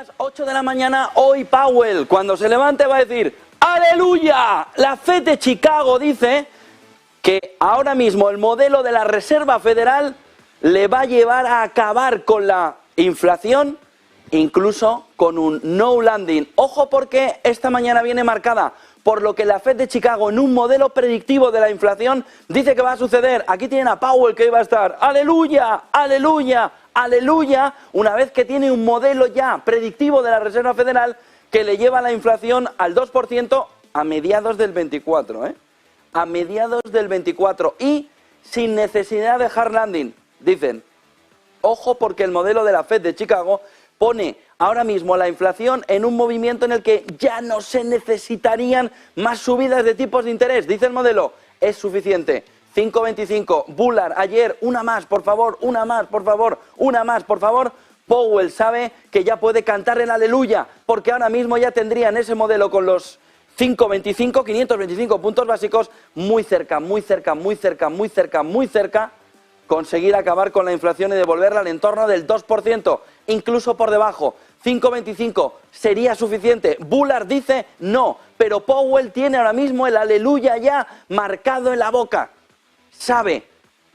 las 8 de la mañana, hoy Powell, cuando se levante, va a decir ¡Aleluya! La Fed de Chicago dice que ahora mismo el modelo de la Reserva Federal le va a llevar a acabar con la inflación, incluso con un no landing. Ojo, porque esta mañana viene marcada por lo que la Fed de Chicago, en un modelo predictivo de la inflación, dice que va a suceder. Aquí tienen a Powell, que iba a estar ¡Aleluya! ¡Aleluya! ¡Aleluya! Una vez que tiene un modelo ya predictivo de la Reserva Federal que le lleva la inflación al 2% a mediados del 24, a mediados del 24, y sin necesidad de hard landing. Dicen, ojo, porque el modelo de la Fed de Chicago pone ahora mismo la inflación en un movimiento en el que ya no se necesitarían más subidas de tipos de interés. Dice el modelo, es suficiente. 5,25, Bullard, ayer, una más, por favor, una más, por favor, una más, por favor. Powell sabe que ya puede cantar el aleluya, porque ahora mismo ya tendrían ese modelo con los 5,25, 525 puntos básicos, muy cerca, muy cerca, muy cerca, muy cerca, muy cerca, conseguir acabar con la inflación y devolverla al entorno del 2%, incluso por debajo. 5,25 sería suficiente. Bullard dice no, pero Powell tiene ahora mismo el aleluya ya marcado en la boca. Sabe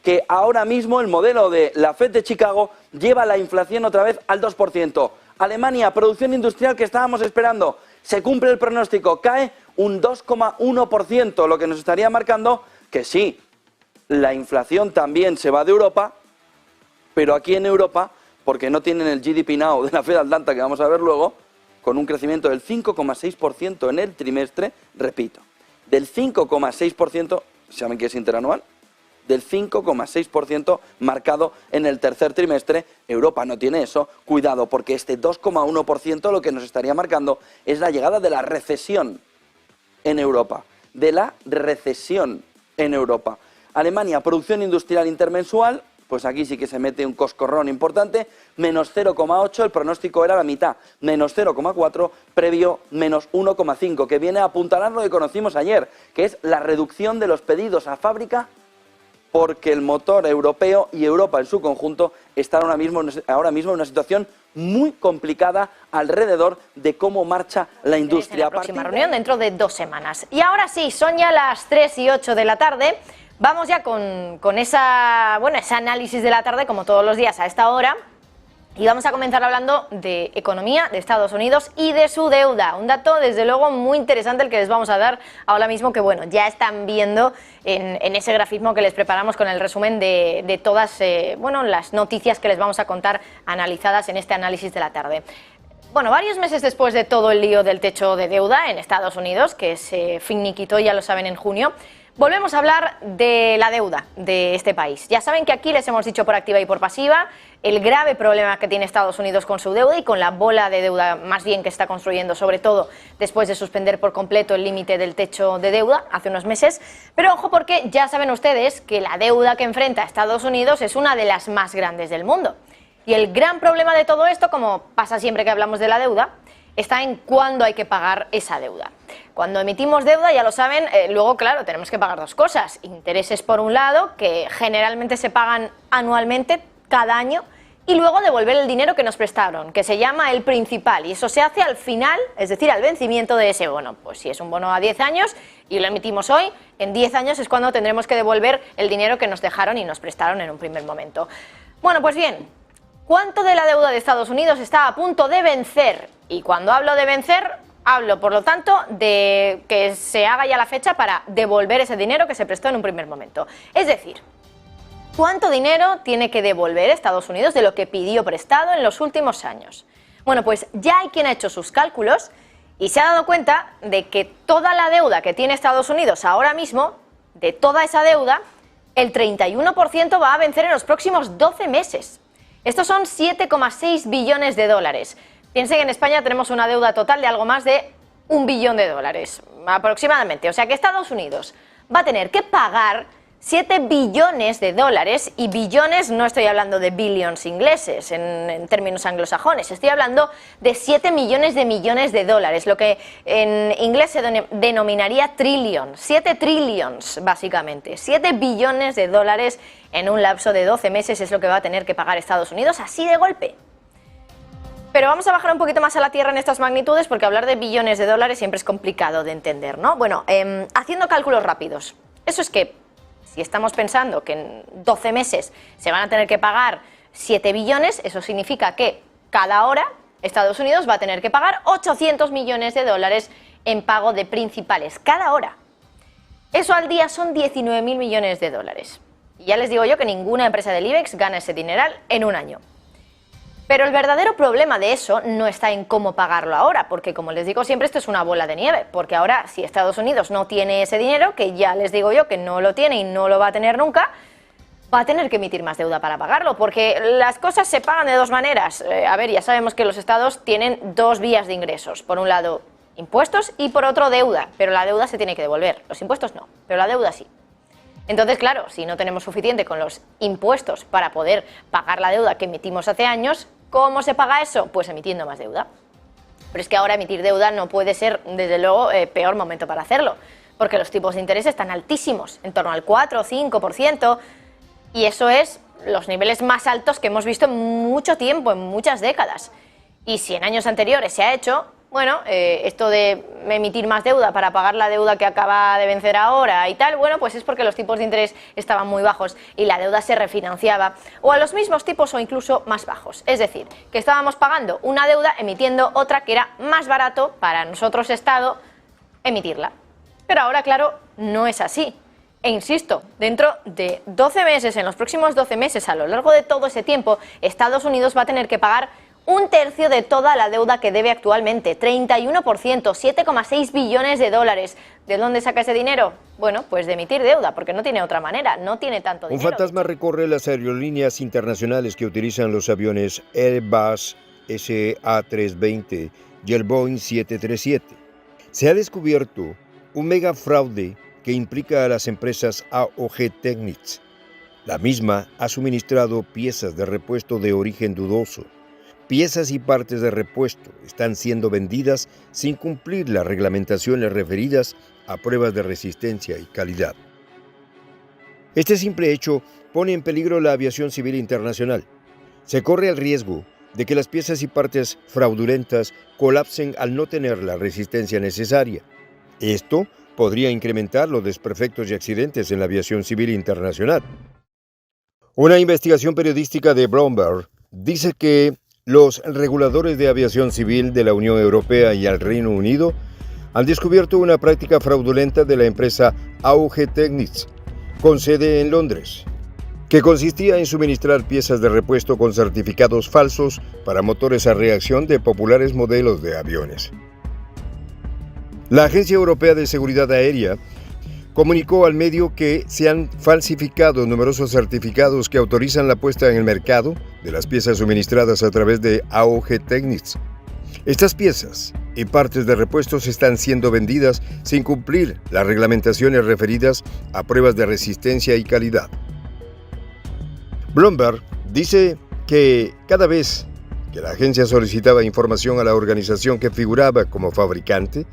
que ahora mismo el modelo de la Fed de Chicago lleva la inflación otra vez al 2%. Alemania, producción industrial que estábamos esperando, se cumple el pronóstico, cae un 2,1%, lo que nos estaría marcando que sí, la inflación también se va de Europa, pero aquí en Europa, porque no tienen el GDP Now de la Fed Atlanta, que vamos a ver luego, con un crecimiento del 5,6% en el trimestre, repito, del 5,6%, ¿saben qué es interanual? Del 5,6% marcado en el tercer trimestre. Europa no tiene eso. Cuidado, porque este 2,1% lo que nos estaría marcando es la llegada de la recesión en Europa. De la recesión en Europa. Alemania, producción industrial intermensual, pues aquí sí que se mete un coscorrón importante, menos 0,8, el pronóstico era la mitad, menos 0,4, previo menos 1,5, que viene a apuntalar lo que conocimos ayer, que es la reducción de los pedidos a fábrica, porque el motor europeo y Europa en su conjunto están ahora mismo en una situación muy complicada alrededor de cómo marcha la industria. La próxima reunión dentro de 2 semanas. Y ahora sí, son ya las 3:08 de la tarde. Vamos ya con ese análisis de la tarde, como todos los días a esta hora. Y vamos a comenzar hablando de economía de Estados Unidos y de su deuda. Un dato, desde luego, muy interesante el que les vamos a dar ahora mismo, que bueno, ya están viendo en ese grafismo que les preparamos con el resumen de todas las noticias que les vamos a contar analizadas en este análisis de la tarde. Bueno, varios meses después de todo el lío del techo de deuda en Estados Unidos, que se finiquitó, ya lo saben, en junio, volvemos a hablar de la deuda de este país. Ya saben que aquí les hemos dicho por activa y por pasiva el grave problema que tiene Estados Unidos con su deuda y con la bola de deuda más bien que está construyendo, sobre todo después de suspender por completo el límite del techo de deuda hace unos meses. Pero ojo, porque ya saben ustedes que la deuda que enfrenta Estados Unidos es una de las más grandes del mundo. Y el gran problema de todo esto, como pasa siempre que hablamos de la deuda, está en cuándo hay que pagar esa deuda. Cuando emitimos deuda, ya lo saben, luego, claro, tenemos que pagar dos cosas. Intereses por un lado, que generalmente se pagan anualmente, cada año, y luego devolver el dinero que nos prestaron, que se llama el principal, y eso se hace al final, es decir, al vencimiento de ese bono. Pues si es un bono a 10 años y lo emitimos hoy, en 10 años es cuando tendremos que devolver el dinero que nos dejaron y nos prestaron en un primer momento. Bueno, pues bien, ¿cuánto de la deuda de Estados Unidos está a punto de vencer? Y cuando hablo de vencer, hablo, por lo tanto, de que se haga ya la fecha para devolver ese dinero que se prestó en un primer momento. Es decir, ¿cuánto dinero tiene que devolver Estados Unidos de lo que pidió prestado en los últimos años? Bueno, pues ya hay quien ha hecho sus cálculos y se ha dado cuenta de que toda la deuda que tiene Estados Unidos ahora mismo, de toda esa deuda, el 31% va a vencer en los próximos 12 meses. Estos son 7,6 billones de dólares. Piensen que en España tenemos una deuda total de algo más de 1 billón de dólares, aproximadamente. O sea que Estados Unidos va a tener que pagar 7 billones de dólares, y billones no estoy hablando de billions ingleses en términos anglosajones, estoy hablando de 7 millones de dólares, lo que en inglés se denominaría trillion, 7 trillions básicamente, 7 billones de dólares en un lapso de 12 meses es lo que va a tener que pagar Estados Unidos así de golpe. Pero vamos a bajar un poquito más a la tierra en estas magnitudes porque hablar de billones de dólares siempre es complicado de entender, ¿no? Bueno, haciendo cálculos rápidos, eso es que si estamos pensando que en 12 meses se van a tener que pagar 7 billones, eso significa que cada hora Estados Unidos va a tener que pagar 800 millones de dólares en pago de principales, cada hora. Eso al día son 19.000 millones de dólares. Y ya les digo yo que ninguna empresa del IBEX gana ese dineral en un año. Pero el verdadero problema de eso no está en cómo pagarlo ahora, porque como les digo siempre, esto es una bola de nieve, porque ahora si Estados Unidos no tiene ese dinero, que ya les digo yo que no lo tiene y no lo va a tener nunca, va a tener que emitir más deuda para pagarlo, porque las cosas se pagan de dos maneras. A ver, ya sabemos que los estados tienen dos vías de ingresos, por un lado impuestos y por otro deuda, pero la deuda se tiene que devolver, los impuestos no, pero la deuda sí. Entonces, claro, si no tenemos suficiente con los impuestos para poder pagar la deuda que emitimos hace años, ¿cómo se paga eso? Pues emitiendo más deuda. Pero es que ahora emitir deuda no puede ser, desde luego, peor momento para hacerlo, porque los tipos de interés están altísimos, en torno al 4 o 5%, y eso es los niveles más altos que hemos visto en mucho tiempo, en muchas décadas. Y si en años anteriores se ha hecho, bueno, esto de emitir más deuda para pagar la deuda que acaba de vencer ahora y tal, bueno, pues es porque los tipos de interés estaban muy bajos y la deuda se refinanciaba o a los mismos tipos o incluso más bajos. Es decir, que estábamos pagando una deuda emitiendo otra que era más barato para nosotros Estado emitirla. Pero ahora, claro, no es así. E insisto, dentro de 12 meses, en los próximos 12 meses, a lo largo de todo ese tiempo, Estados Unidos va a tener que pagar un tercio de toda la deuda que debe actualmente, 31%, 7,6 billones de dólares. ¿De dónde saca ese dinero? Bueno, pues de emitir deuda, porque no tiene otra manera, no tiene tanto dinero. Un fantasma recorre las aerolíneas internacionales que utilizan los aviones Airbus SA320 y el Boeing 737. Se ha descubierto un mega fraude que implica a las empresas AOG Technics. La misma ha suministrado piezas de repuesto de origen dudoso. Piezas y partes de repuesto están siendo vendidas sin cumplir las reglamentaciones referidas a pruebas de resistencia y calidad. Este simple hecho pone en peligro la aviación civil internacional. Se corre el riesgo de que las piezas y partes fraudulentas colapsen al no tener la resistencia necesaria. Esto podría incrementar los desperfectos y accidentes en la aviación civil internacional. Una investigación periodística de Bloomberg dice que los reguladores de aviación civil de la Unión Europea y el Reino Unido han descubierto una práctica fraudulenta de la empresa AOG Technics, con sede en Londres, que consistía en suministrar piezas de repuesto con certificados falsos para motores a reacción de populares modelos de aviones. La Agencia Europea de Seguridad Aérea comunicó al medio que se han falsificado numerosos certificados que autorizan la puesta en el mercado de las piezas suministradas a través de AOG Technics. Estas piezas y partes de repuestos están siendo vendidas sin cumplir las reglamentaciones referidas a pruebas de resistencia y calidad. Bloomberg dice que cada vez que la agencia solicitaba información a la organización que figuraba como fabricante,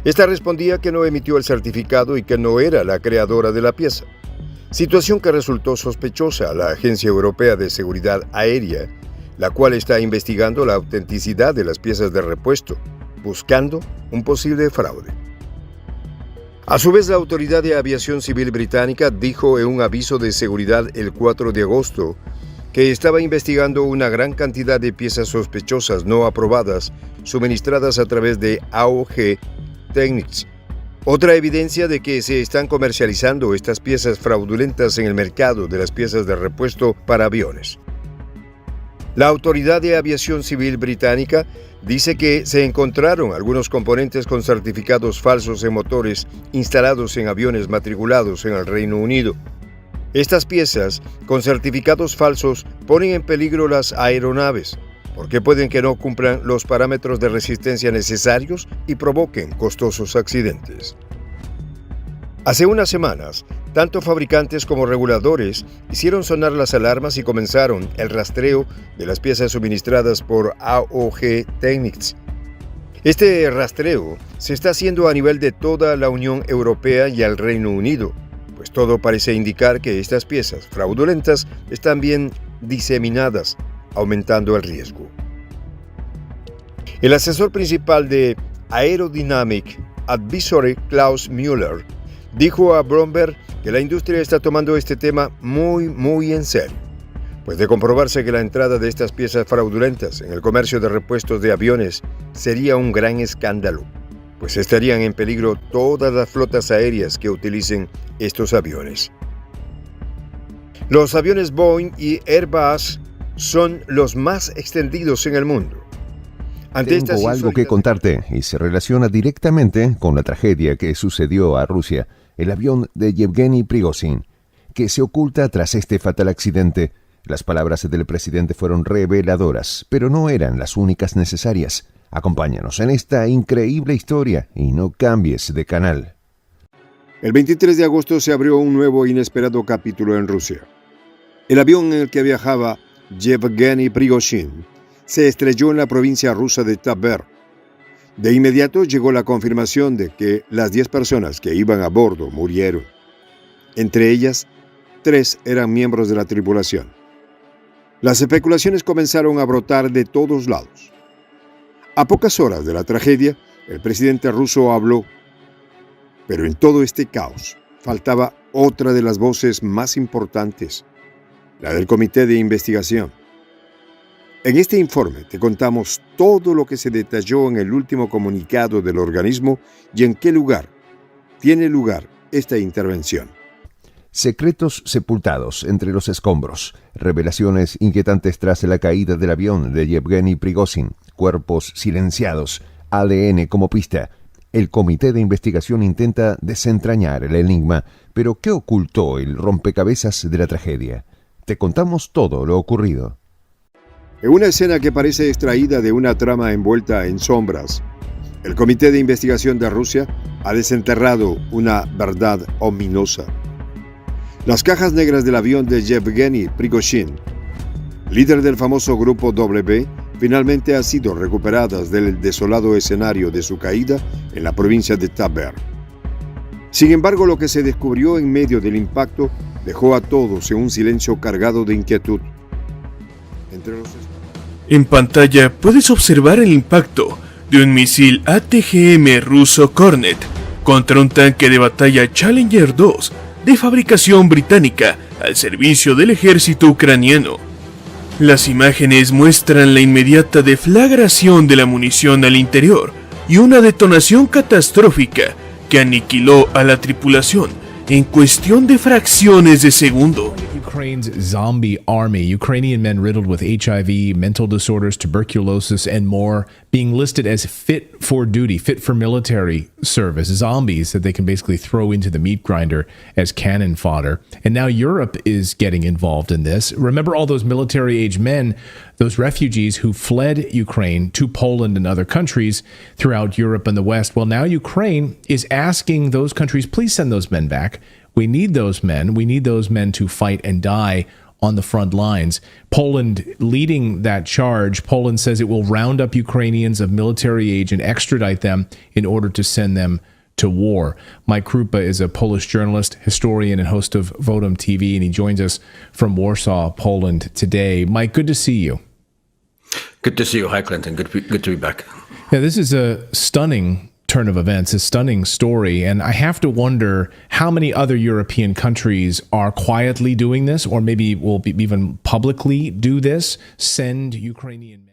esta respondía que no emitió el certificado y que no era la creadora de la pieza, situación que resultó sospechosa a la Agencia Europea de Seguridad Aérea, la cual está investigando la autenticidad de las piezas de repuesto, buscando un posible fraude. A su vez, la Autoridad de Aviación Civil Británica dijo en un aviso de seguridad el 4 de agosto que estaba investigando una gran cantidad de piezas sospechosas no aprobadas suministradas a través de AOG Technics. Otra evidencia de que se están comercializando estas piezas fraudulentas en el mercado de las piezas de repuesto para aviones. La Autoridad de Aviación Civil Británica dice que se encontraron algunos componentes con certificados falsos en motores instalados en aviones matriculados en el Reino Unido. Estas piezas con certificados falsos ponen en peligro las aeronaves, porque pueden que no cumplan los parámetros de resistencia necesarios y provoquen costosos accidentes. Hace unas semanas, tanto fabricantes como reguladores hicieron sonar las alarmas y comenzaron el rastreo de las piezas suministradas por AOG Technics. Este rastreo se está haciendo a nivel de toda la Unión Europea y el Reino Unido, pues todo parece indicar que estas piezas fraudulentas están bien diseminadas, aumentando el riesgo. El asesor principal de Aerodynamic Advisory, Klaus Müller, dijo a Bloomberg que la industria está tomando este tema muy en serio. Pues de comprobarse que la entrada de estas piezas fraudulentas en el comercio de repuestos de aviones sería un gran escándalo, pues estarían en peligro todas las flotas aéreas que utilicen estos aviones. Los aviones Boeing y Airbus son los más extendidos en el mundo. Tengo algo que contarte y se relaciona directamente con la tragedia que sucedió a Rusia, el avión de Yevgeny Prigozhin, que se oculta tras este fatal accidente. Las palabras del presidente fueron reveladoras, pero no eran las únicas necesarias. Acompáñanos en esta increíble historia y no cambies de canal. El 23 de agosto se abrió un nuevo e inesperado capítulo en Rusia. El avión en el que viajaba Yevgeny Prigozhin se estrelló en la provincia rusa de Tver. De inmediato llegó la confirmación de que las 10 personas que iban a bordo murieron. Entre ellas, 3 eran miembros de la tripulación. Las especulaciones comenzaron a brotar de todos lados. A pocas horas de la tragedia, el presidente ruso habló. Pero en todo este caos, faltaba otra de las voces más importantes, la del Comité de Investigación. En este informe te contamos todo lo que se detalló en el último comunicado del organismo y en qué lugar tiene lugar esta intervención. Secretos sepultados entre los escombros, revelaciones inquietantes tras la caída del avión de Yevgeny Prigozhin, cuerpos silenciados, ADN como pista. El comité de investigación intenta desentrañar el enigma, pero ¿qué ocultó el rompecabezas de la tragedia? Te contamos todo lo ocurrido. En una escena que parece extraída de una trama envuelta en sombras, el Comité de Investigación de Rusia ha desenterrado una verdad ominosa. Las cajas negras del avión de Yevgeny Prigozhin, líder del famoso Grupo W, finalmente han sido recuperadas del desolado escenario de su caída en la provincia de Tver. Sin embargo, lo que se descubrió en medio del impacto dejó a todos en un silencio cargado de inquietud. En pantalla puedes observar el impacto de un misil ATGM ruso Kornet contra un tanque de batalla Challenger 2 de fabricación británica al servicio del ejército ucraniano. Las imágenes muestran la inmediata deflagración de la munición al interior y una detonación catastrófica que aniquiló a la tripulación en cuestión de fracciones de segundo. Ukraine's zombie army, Ukrainian men riddled with HIV, mental disorders, tuberculosis, and more, being listed as fit for duty, fit for military service, zombies that they can basically throw into the meat grinder as cannon fodder. And now Europe is getting involved in this. Remember all those military-age men, those refugees who fled Ukraine to Poland and other countries throughout Europe and the West? Well, now Ukraine is asking those countries, please send those men back. We need those men. We need those men to fight and die on the front lines. Poland leading that charge. Poland says it will round up Ukrainians of military age and extradite them in order to send them to war. Mike Krupa is a Polish journalist, historian, and host of Votum TV, and he joins us from Warsaw, Poland today. Mike, good to see you. Good to see you. Hi, Clinton. Good to be back. Yeah, this is a stunning turn of events, a stunning story, and I have to wonder how many other European countries are quietly doing this, or maybe will even publicly do this, send Ukrainian men.